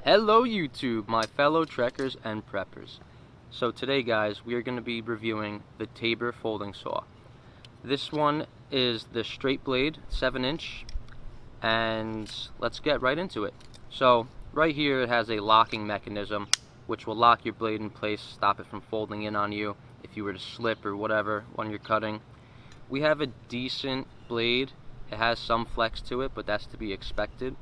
Hello YouTube, my fellow trekkers and preppers. So today guys, we are going to be reviewing the Tabor folding saw. This one is the straight blade, 7-inch, and let's get right into it. So right here it has a locking mechanism which will lock your blade in place, stop it from folding in on you if you were to slip or whatever when you're cutting. We have a decent blade. It has some flex to it, but that's to be expected.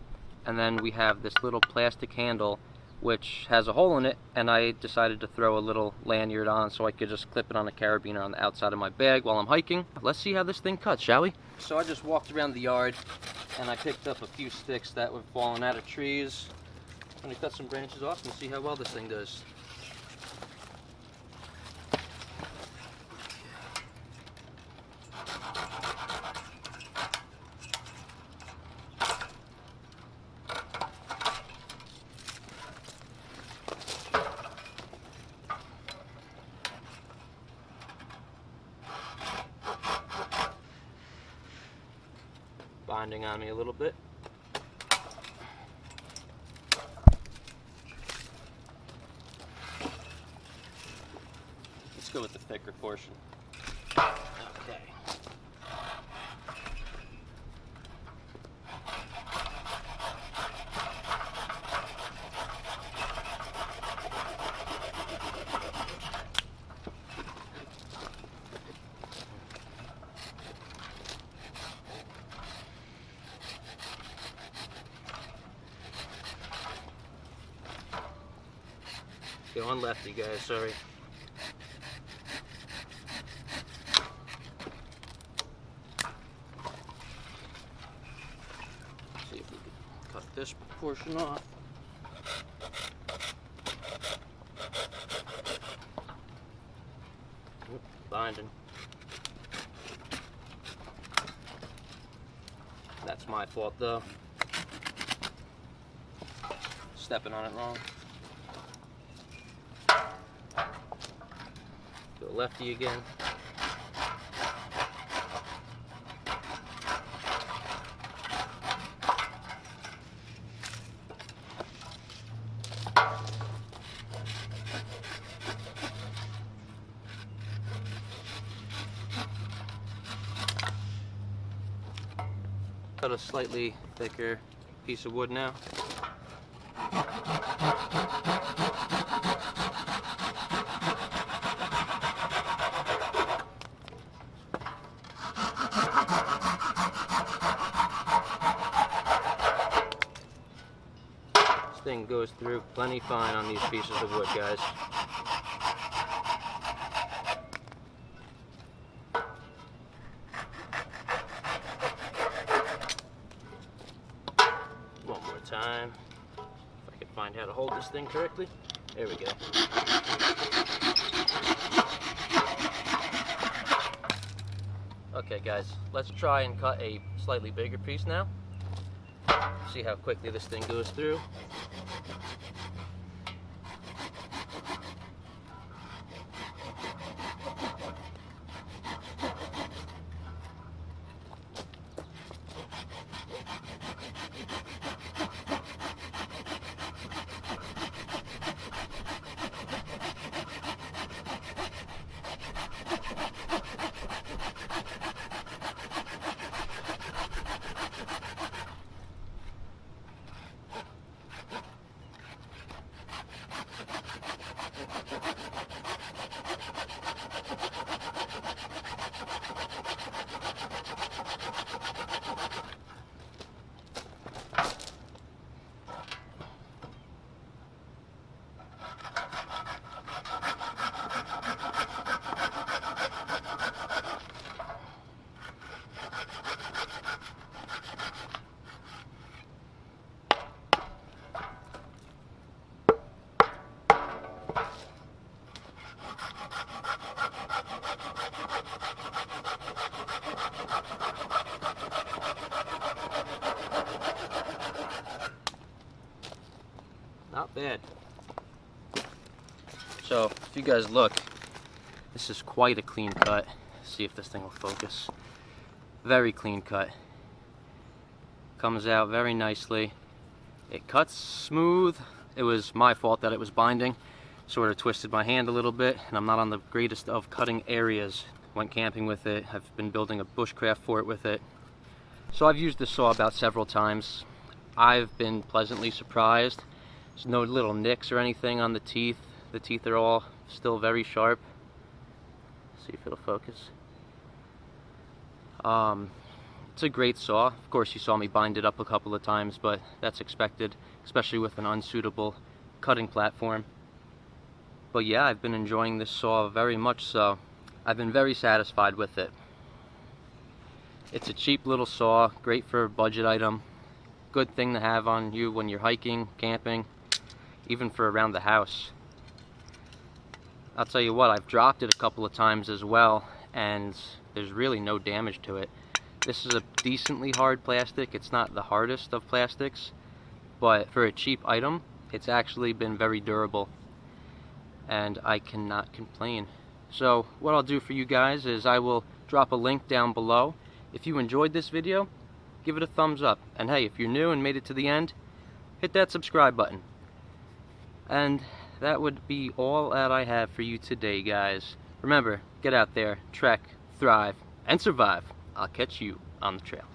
And then we have this little plastic handle which has a hole in it, and I decided to throw a little lanyard on so I could just clip it on a carabiner on the outside of my bag while I'm hiking. Let's see how this thing cuts, shall we? So I just walked around the yard and I picked up a few sticks that were falling out of trees. I'm gonna cut some branches off and see how well this thing does. Binding on me a little bit. Let's go with the thicker portion. Okay. Going lefty, guys, sorry. See if we can cut this portion off. Oop, binding. That's my fault though. Stepping on it wrong. Go lefty again. Cut a slightly thicker piece of wood now. Thing goes through plenty fine on these pieces of wood, guys. One more time. If I can find how to hold this thing correctly. There we go. Okay guys, let's try and cut a slightly bigger piece now. See how quickly this thing goes through. Not bad. So if you guys look, this is quite a clean cut. See if this thing will focus. Very clean cut. Comes out very nicely. It cuts smooth, It was my fault that it was binding. Sort of twisted my hand a little bit, and I'm not on the greatest of cutting areas. Went camping with it. I've been building a bushcraft fort with it. So I've used this saw about several times. I've been pleasantly surprised. There's no little nicks or anything on the teeth. The teeth are all still very sharp. See if it'll focus. It's a great saw. Of course, you saw me bind it up a couple of times, but that's expected, especially with an unsuitable cutting platform. But yeah, I've been enjoying this saw very much so. I've been very satisfied with it. It's a cheap little saw, great for a budget item. Good thing to have on you when you're hiking, camping, even for around the house. I'll tell you what, I've dropped it a couple of times as well, and there's really no damage to it. This is a decently hard plastic. It's not the hardest of plastics, but for a cheap item, it's actually been very durable, and I cannot complain. So what I'll do for you guys is I will drop a link down below. If you enjoyed this video, give it a thumbs up. And hey, if you're new and made it to the end, hit that subscribe button. And that would be all that I have for you today, guys. Remember, get out there, trek, thrive, and survive. I'll catch you on the trail.